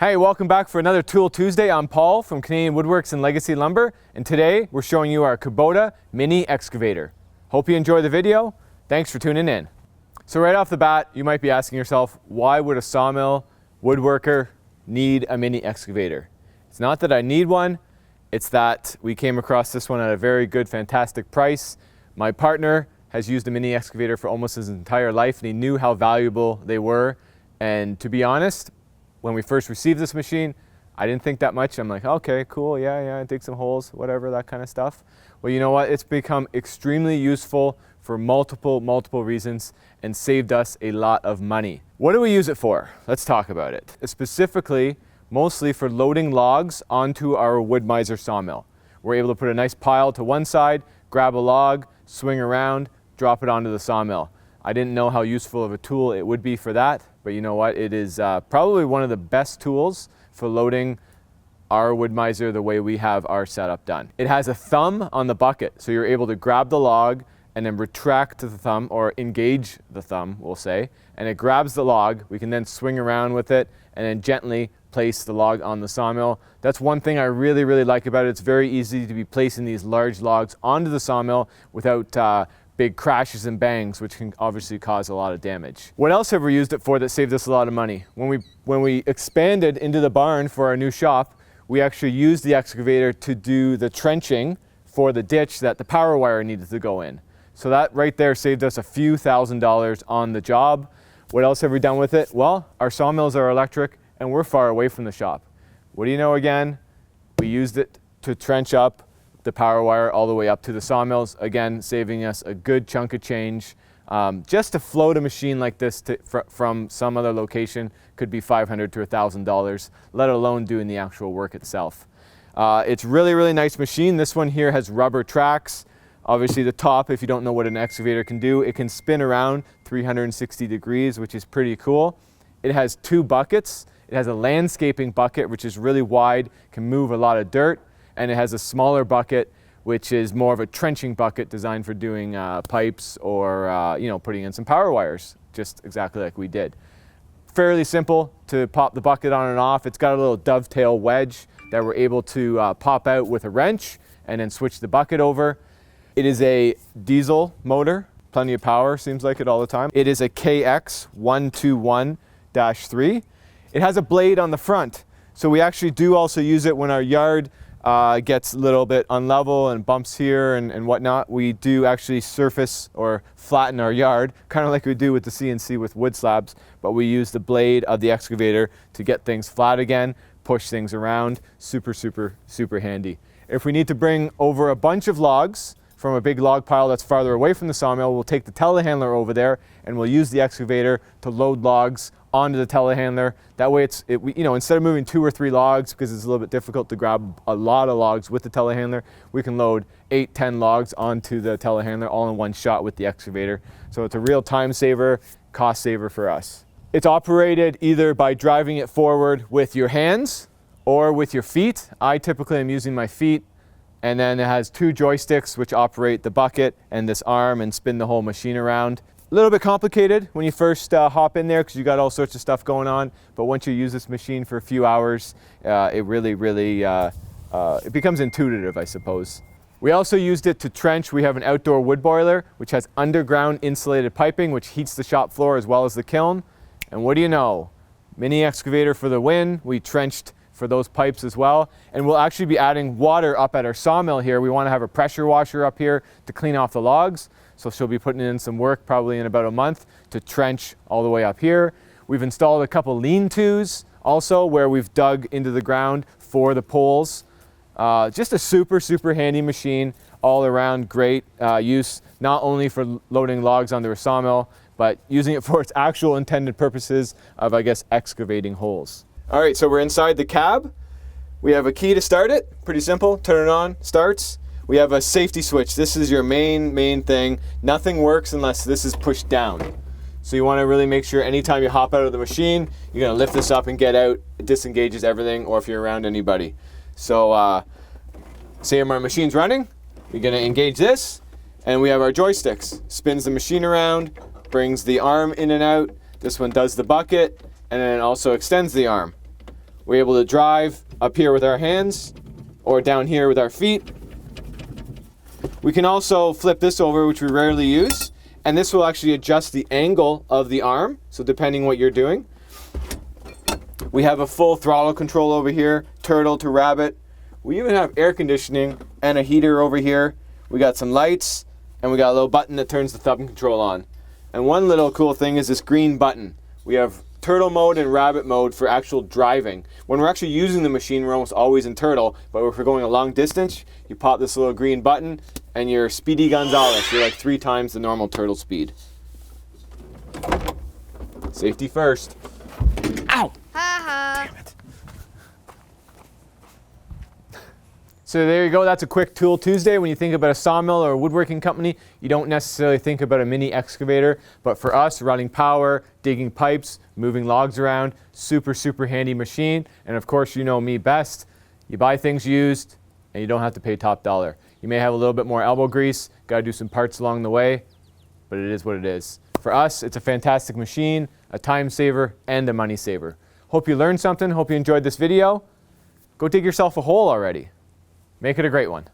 Hey, welcome back for another Tool Tuesday. I'm Paul from Canadian Woodworks and Legacy Lumber, and today we're showing you our Kubota Mini Excavator. Hope you enjoy the video. Thanks for tuning in. So right off the bat, you might be asking yourself, why would a sawmill woodworker need a mini excavator? It's not that I need one, it's that we came across this one at a very good, fantastic price. My partner has used a mini excavator for almost his entire life, and he knew how valuable they were. And to be honest, when we first received this machine, I didn't think that much. I'm like, okay, cool, yeah, dig some holes, whatever, that kind of stuff. Well, you know what? It's become extremely useful for multiple reasons and saved us a lot of money. What do we use it for? Let's talk about it. Specifically, mostly for loading logs onto our Woodmizer sawmill. We're able to put a nice pile to one side, grab a log, swing around, drop it onto the sawmill. I didn't know how useful of a tool it would be for that, but you know what? It is probably one of the best tools for loading our Woodmizer the way we have our setup done. It has a thumb on the bucket, so you're able to grab the log and then retract the thumb, or engage the thumb, we'll say, and it grabs the log. We can then swing around with it and then gently place the log on the sawmill. That's one thing I really like about it. It's very easy to be placing these large logs onto the sawmill without big crashes and bangs, which can obviously cause a lot of damage. What else have we used it for that saved us a lot of money? When we expanded into the barn for our new shop, we actually used the excavator to do the trenching for the ditch that the power wire needed to go in. So that right there saved us a few $1,000s on the job. What else have we done with it? Well, our sawmills are electric and we're far away from the shop. What do you know again? We used it to trench up the power wire all the way up to the sawmills, again saving us a good chunk of change. Just to float a machine like this from some other location could be $500 to $1,000, let alone doing the actual work itself. It's really nice machine. This one here has rubber tracks. Obviously the top, if you don't know what an excavator can do, it can spin around 360 degrees, which is pretty cool. It has two buckets. It has a landscaping bucket, which is really wide, can move a lot of dirt. And it has a smaller bucket, which is more of a trenching bucket designed for doing pipes or putting in some power wires, just exactly like we did. Fairly simple to pop the bucket on and off. It's got a little dovetail wedge that we're able to pop out with a wrench and then switch the bucket over. It is a diesel motor, plenty of power, seems like it all the time. It is a KX121-3. It has a blade on the front, so we actually do also use it when our yard gets a little bit unlevel and bumps here and whatnot. We do actually surface or flatten our yard, kind of like we do with the CNC with wood slabs, but we use the blade of the excavator to get things flat again, push things around. Super handy. If we need to bring over a bunch of logs from a big log pile that's farther away from the sawmill, we'll take the telehandler over there and we'll use the excavator to load logs onto the telehandler. That way instead of moving 2 or 3 logs, because it's a little bit difficult to grab a lot of logs with the telehandler, we can load 8-10 logs onto the telehandler all in one shot with the excavator. So it's a real time saver, cost saver for us. It's operated either by driving it forward with your hands or with your feet. I typically am using my feet. And then it has 2 joysticks which operate the bucket and this arm and spin the whole machine around. A little bit complicated when you first hop in there because you got all sorts of stuff going on, but once you use this machine for a few hours, it really it becomes intuitive, I suppose. We also used it to trench. We have an outdoor wood boiler which has underground insulated piping which heats the shop floor as well as the kiln. And what do you know? Mini excavator for the win. We trenched for those pipes as well, and we'll actually be adding water up at our sawmill here. We want to have a pressure washer up here to clean off the logs, so she'll be putting in some work probably in about a month to trench all the way up here. We've installed a couple lean-tos also where we've dug into the ground for the poles. Just a super handy machine, all around great use, not only for loading logs onto a sawmill, but using it for its actual intended purposes of, I guess, excavating holes. All right, so we're inside the cab. We have a key to start it, pretty simple, turn it on, starts. We have a safety switch. This is your main thing. Nothing works unless this is pushed down. So you wanna really make sure anytime you hop out of the machine, you're gonna lift this up and get out. It disengages everything, or if you're around anybody. So say my machine's running, you're gonna engage this, and we have our joysticks. Spins the machine around, brings the arm in and out. This one does the bucket, and then it also extends the arm. We're able to drive up here with our hands or down here with our feet. We can also flip this over, which we rarely use, and this will actually adjust the angle of the arm, so depending what you're doing. We have a full throttle control over here, turtle to rabbit. We even have air conditioning and a heater over here. We got some lights, and we got a little button that turns the thumb control on. And one little cool thing is this green button. We have turtle mode and rabbit mode for actual driving. When we're actually using the machine, we're almost always in turtle, but if we're going a long distance, you pop this little green button and you're Speedy Gonzales. You're like 3 times the normal turtle speed. Safety first. Ow! Damn it. So there you go, that's a quick Tool Tuesday. When you think about a sawmill or a woodworking company, you don't necessarily think about a mini excavator, but for us, running power, digging pipes, moving logs around, super, super handy machine. And of course, you know me best, you buy things used and you don't have to pay top dollar. You may have a little bit more elbow grease, gotta do some parts along the way, but it is what it is. For us, it's a fantastic machine, a time saver, and a money saver. Hope you learned something, hope you enjoyed this video. Go dig yourself a hole already. Make it a great one.